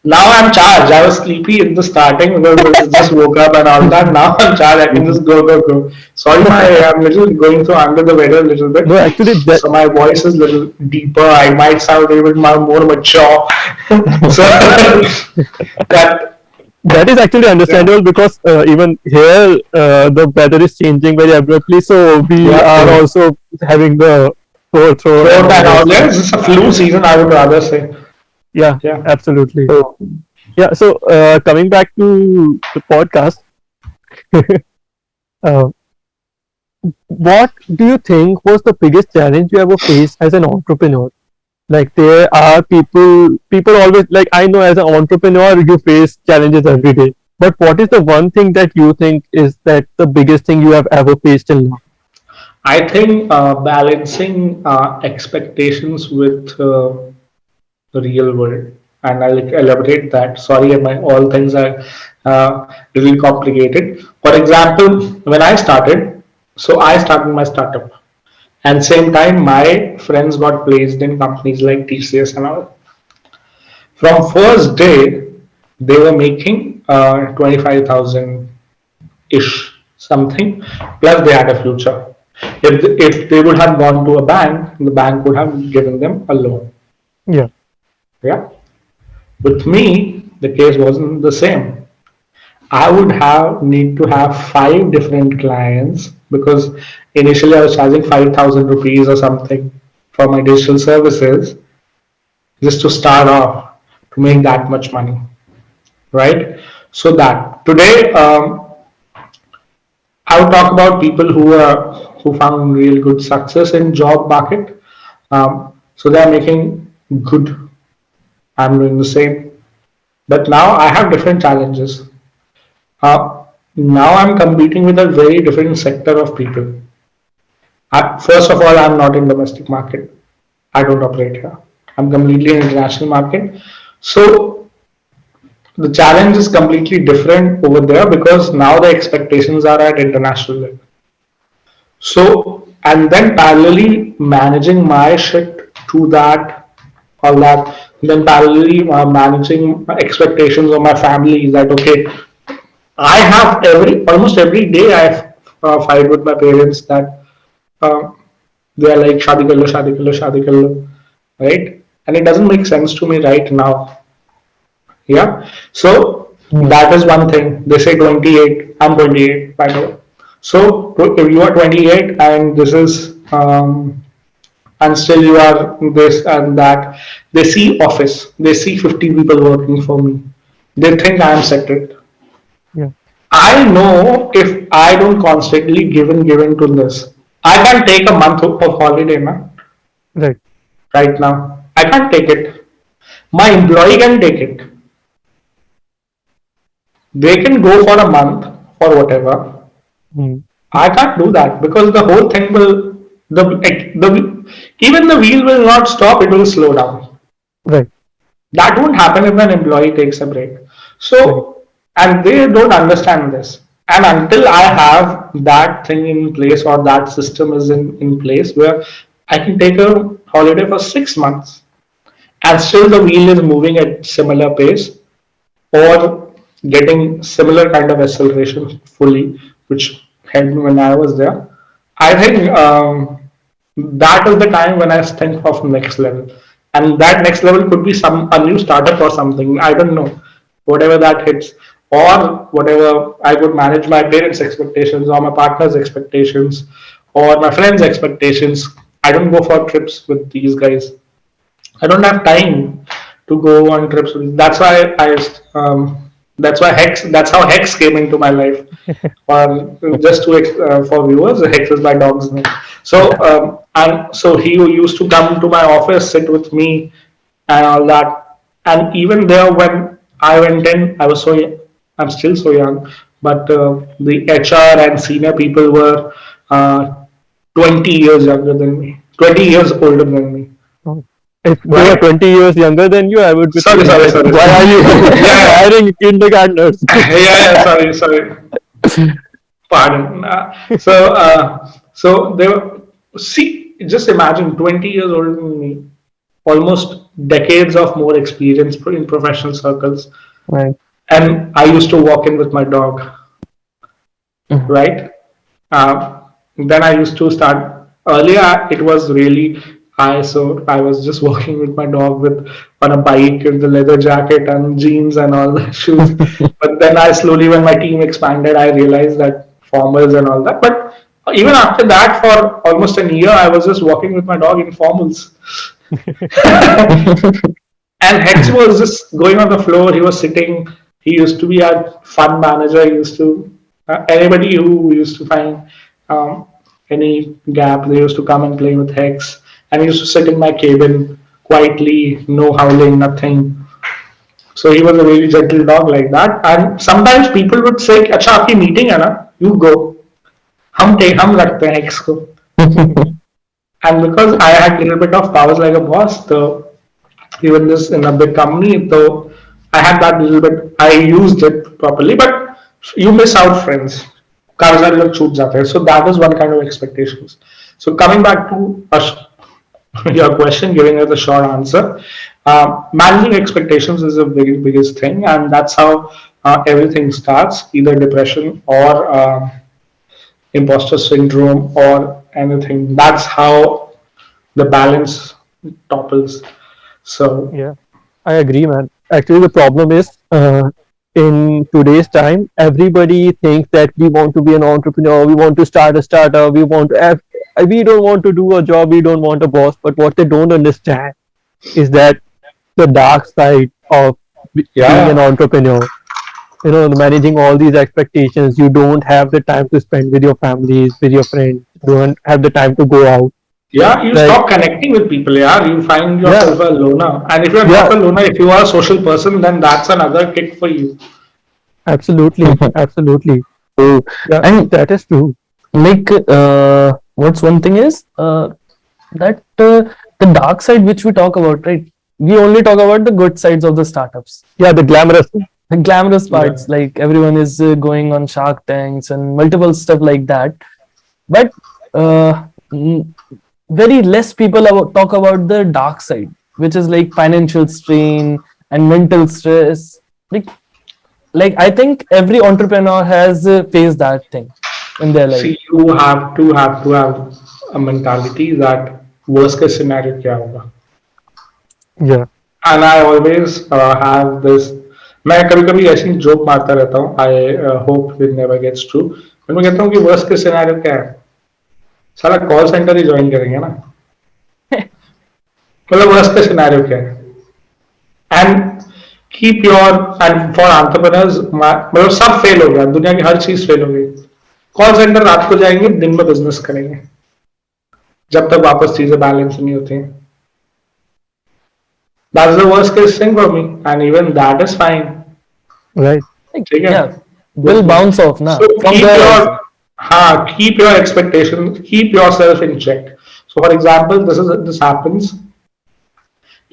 Now I'm charged. I was sleepy in the starting because I just woke up and all that. Now I'm charged. I can just go. Sorry, I'm little going through under the weather a little bit. No, actually, So my voice is a little deeper. I might sound a little bit more mature. So that is actually understandable because even here the weather is changing very abruptly. So we are also having the throat. that all. Yes, it's a flu season. I would rather say. Yeah, Yeah. absolutely. Yeah, so coming back to the podcast, uh, what do you think was the biggest challenge you ever faced as an entrepreneur? Like there are people always like I know as an entrepreneur you face challenges every day. But what is the one thing that you think is that the biggest thing you have ever faced till now? I think balancing expectations with the real world, and I'll elaborate that. Sorry, my all things are really complicated. For example, when I started, so I started my startup, and same time my friends got placed in companies like TCS and all. From first day, they were making 25,000 ish something, plus they had a future. If they would have gone to a bank, the bank would have given them a loan. Yeah. Yeah. With me, the case wasn't the same. I would have need to have 5 different clients because initially I was charging 5,000 rupees or something for my digital services just to start off to make that much money, right? So that today, I would talk about people who found real good success in job market. So they are making good. I'm doing the same, but now I have different challenges. Now I'm competing with a very different sector of people. First of all, I'm not in domestic market. I don't operate here. I'm completely in international market. So the challenge is completely different over there because now the expectations are at international level. So and then parallelly managing my shit to that, all that, then parallelly managing expectations of my family is that okay, I have almost every day I fight with my parents that uh, they are like shadi kar lo, right? And it doesn't make sense to me right now. Yeah. So Hmm. that is one thing. They say 28. I'm 28, by the way. So if you are 28 and this is and still you are this and that, they see office. They see 50 people working for me. They think I am secret. Yeah. I know if I don't constantly give in to this, I can take a month of holiday na, Right. right now. I can't take it. My employee can take it. They can go for a month or whatever. Mm. I can't do that because the whole thing will the even the wheel will not stop. It will slow down. Right. That won't happen if an employee takes a break. Right. So, and they don't understand this. And until I have that thing in place or that system is in place where I can take a holiday for 6 months and still the wheel is moving at similar pace or getting similar kind of acceleration fully, which helped me when I was there. I think that is the time when I think of next level, and that next level could be some a new startup or something. I don't know, whatever that hits, or whatever I could manage my parents' expectations or my partner's expectations or my friends' expectations. I don't go for trips with these guys. I don't have time to go on trips. That's why that's why Hex. That's how Hex came into my life. Or just to for viewers, Hex is my dog's name. So and so he used to come to my office, sit with me, and all that. And even there, when I went in, I was I'm still so young, but the HR and senior people were 20 years younger than me, 20 years older than me. Oh. If they were Right? 20 years younger than you, I would be Sorry, thinking sorry, that sorry, why sorry. are you Yeah, hiring kindergartners? yeah, yeah. Sorry, sorry. Pardon. So they were. See, just imagine 20 years older than me, almost decades of more experience in professional circles, Right. and I used to walk in with my dog, Mhm. right? Then I used to start earlier. It was really so I was just walking with my dog with on a bike with the leather jacket and jeans and all the shoes. But then I slowly, when my team expanded, I realized that formals and all that. But even after that, for almost a year, I was just walking with my dog in formals. And Hex was just going on the floor. He was sitting. He used to be a fun manager. He used to anybody who used to find um, any gap, they used to come and play with Hex. And he used to sit in my cabin quietly, no howling, nothing. So he was a really gentle dog like that. And sometimes people would say, "अच्छा आपकी meeting है ना? You go. हम रखते हैं Hex को." And because I had a little bit of powers like a boss, the even this in a big company, though I had that little bit, I used it properly, but you miss out friends. कागजात लोग छूट जाते हैं. So that is one kind of expectations. So coming back to your question, giving us a short answer, managing expectations is the biggest thing, and that's how everything starts. Either depression or imposter syndrome or anything. That's how the balance topples. So Yeah, I agree, man. Actually, the problem is in today's time, everybody thinks that we want to be an entrepreneur, we want to start a startup, we don't want to do a job, we don't want a boss. But what they don't understand is that the dark side of being an Yeah, entrepreneur. Managing all these expectations. You don't have the time to spend with your families, with your friends. Don't have the time to go out. yeah, you Like, stop connecting with people. Yeah, you find yeah, yourself a loner. And if you're not yeah, a loner, if you are a social person, then that's another kick for you. absolutely, absolutely. So, Yeah, and that is true. like, what's one thing is that the dark side which we talk about, right? We only talk about the good sides of the startups, Yeah, the glamorous thing. the glamorous Yeah. parts, like everyone is going on Shark Tanks and multiple stuff like that. But uh, mm, very less people talk about the dark side, which is like financial strain and mental stress. Like I think every entrepreneur has faced that thing in their life. See, you have to have a mentality that worst case scenario क्या होगा. Yeah, And I always have this. मैं कभी कभी ऐसी joke मारता रहता हूँ. I hope it never gets true. मैं कहता हूँ कि वर्स्ट केस सिनेरियो क्या है. साला कॉल सेंटर ही ज्वाइन करेंगे ना. मतलब वर्स्ट केस सिनेरियो क्या है. And keep your and for entrepreneurs मतलब सब फेल हो गया. दुनिया की हर चीज फेल हो गई. कॉल सेंटर रात को जाएंगे, दिन में बिजनेस करेंगे जब तक वापस चीजें बैलेंस नहीं होती हैं. That's the worst case thing for me, and even that is fine. right. Like, ठीक है. yeah, will bounce off na So from keep there your also. keep your expectations, keep yourself in check. So for example, this happens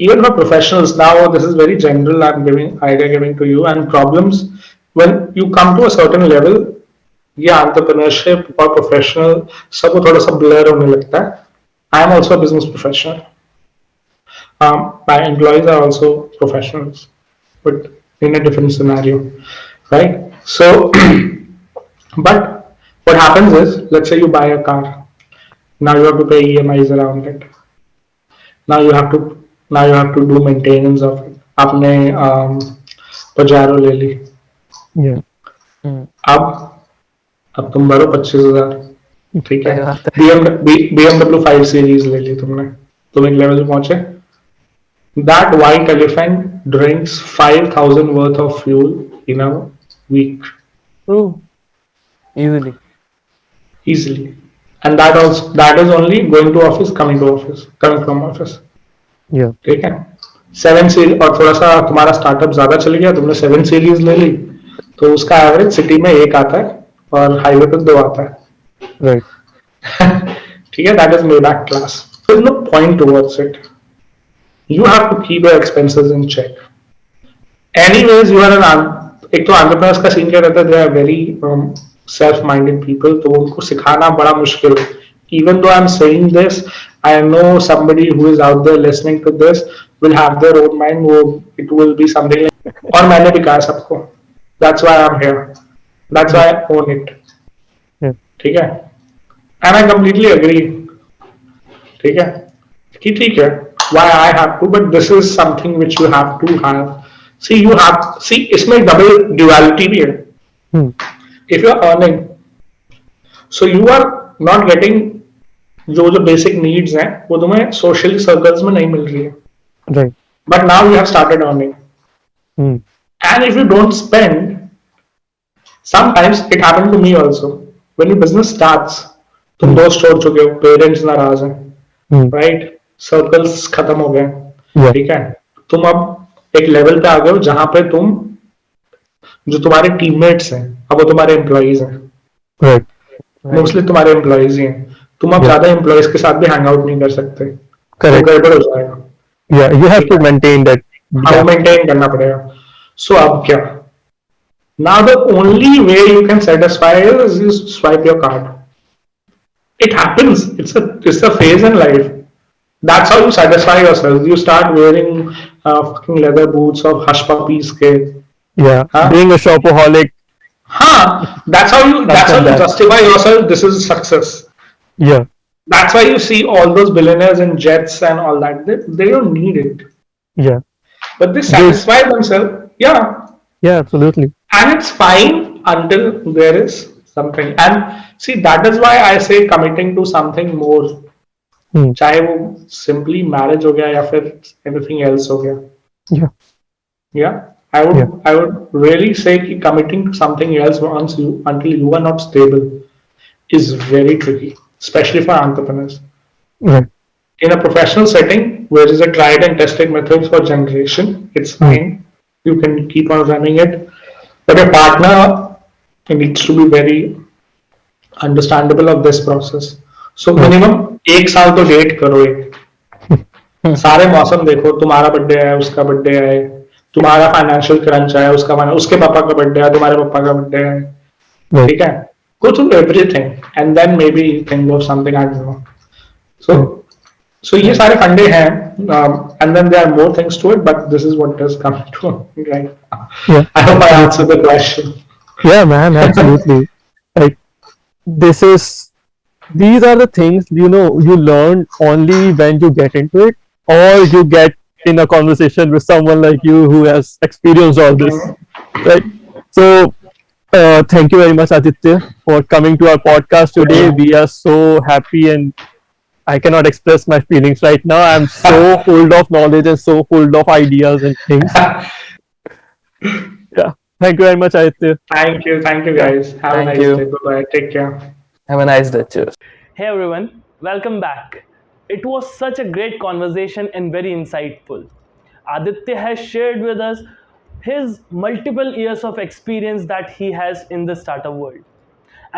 even for professionals. Now this is very general. I'm giving to you, and problems when you come to a certain level. Yeah, entrepreneurship or professional सबको थोड़ा सा blur होने लगता है. I am also a business professional. My employees are also professionals, but in a different scenario, right? So, but what happens is, let's say you buy a car. Now you have to pay EMIs around it. Now you have to do maintenance of it. आपने Pajero ले ली. Yeah, Hmm. अब तुम भरो 25,000. ठीक है. सही बात है. BMW 5 सीरीज ले ली तुमने. तुम एक लेवल पे पहुंचे. That white elephant drinks 5,000 worth of fuel in a week True. Easily. easily, and that is only going to office, coming from office. yeah, ठीक है. 7 सीरीज और थोड़ा सा तुम्हारा स्टार्टअप ज्यादा चल गया, तुमने 7 सीरीज ले ली, तो उसका एवरेज सिटी में 1 आता है और हाईवे पे 2 आता है. right. ठीक है. That is Maybach class. So there's no point towards it. You have to keep your expenses in check. Anyways, you are एक तो entrepreneurs का सीन क्या रहता है, they are very self-minded people, तो उनको सिखाना बड़ा मुश्किल है. Even though I'm saying this, I know somebody who is out there listening to this will have their own mind. It will be something like, और मैंने भी कहा सबको. That's why I'm here. That's why I own it. Yeah, ठीक है. And I completely agree. ठीक है कि ठीक है. Why I have to, but this is something which you have to have. See, इसमें double duality भी है. hmm. If you are earning, so you are not getting जो basic needs हैं वो तुम्हें social circles में नहीं मिल रही है. right. But now you have started earning, Hmm. and if you don't spend, sometimes it happened to me also. When your business starts, तुम दोस्त छोड़ चुके हो, parents नाराज हैं, Hmm. right? सर्कल्स खत्म हो गए. Yeah, ठीक है. तुम अब एक लेवल पे आ गए हो जहां पे तुम जो तुम्हारे टीममेट्स हैं अब वो तुम्हारे एम्प्लॉइज हैं. right. मोस्टली तुम्हारे एम्प्लॉइज ही हैं. तुम अब Yeah, ज्यादा एम्प्लॉइज के साथ भी हैंग आउट नहीं कर सकते. तो correct. गड़बड़ हो जाएगा. Yeah, you have ठीक to है. maintain that हाँ, gap. मेंटेन करना पड़ेगा. सो अब क्या. Now the only way you can satisfy is you swipe your card. It happens. It's a phase in life. That's how you satisfy yourself. You start wearing fucking leather boots of hush puppies के. Yeah, Huh? being a shopaholic, हाँ, that's how you stuff like that. justify yourself. This is success. Yeah, That's why you see all those billionaires in jets and all that. They don't need it, yeah. but they This, satisfy themselves. Yeah, Yeah, absolutely. And it's fine until there is something. And see, that is why I say committing to something more. Hmm. चाहे वो simply marriage हो गया या फिर anything else हो गया. Yeah, Yeah, I yeah, would really say कि committing to something else once you until you are not stable is very tricky, especially for entrepreneurs. right. In a professional setting where there is a tried and tested method for generation, it's Hmm. fine. You can keep on running it. But your partner needs to be very understandable of this process. So Right. minimum एक साल तो date करो एक सारे मौसम देखो तुम्हारा birthday है उसका बर्थडे है तुम्हारा फाइनेंशियल क्रंच है उसके पापा का बर्थडे है तुम्हारे पापा का बर्थडे है Right. ठीक है go through everything and then maybe think of something I don't know so Right. so ये सारे फंडे हैं and then there are more things to it but this is what has come to right Yeah, I hope I absolutely. answered the question. Yeah, man, absolutely. Like this is these are the things you learn only when you get into it, or you get in a conversation with someone like you who has experienced all this, right? So thank you very much, Aditya, for coming to our podcast today. We are so happy, and I cannot express my feelings right now. I'm so full of knowledge and so full of ideas and things. Yeah, thank you very much, Aditya. Thank you Yeah. guys. Have a Thank nice you. day. Bye bye. Take care. Have a nice day. Cheers. Hey everyone, welcome back. It was such a great conversation and very insightful. Aditya has shared with us his multiple years of experience that he has in the startup world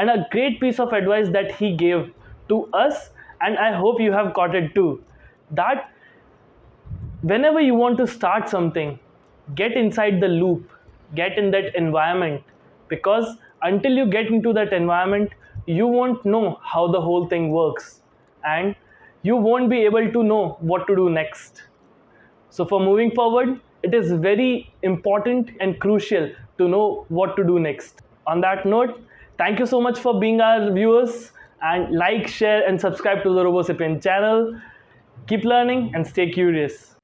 and a great piece of advice that he gave to us, and I hope you have got it too. That whenever you want to start something, get inside the loop, get in that environment, because until you get into that environment, you won't know how the whole thing works and you won't be able to know what to do next. So, for moving forward, it is very important and crucial to know what to do next. On that note, thank you so much for being our viewers, and like, share, and subscribe to the RoboSapien channel. Keep learning and stay curious.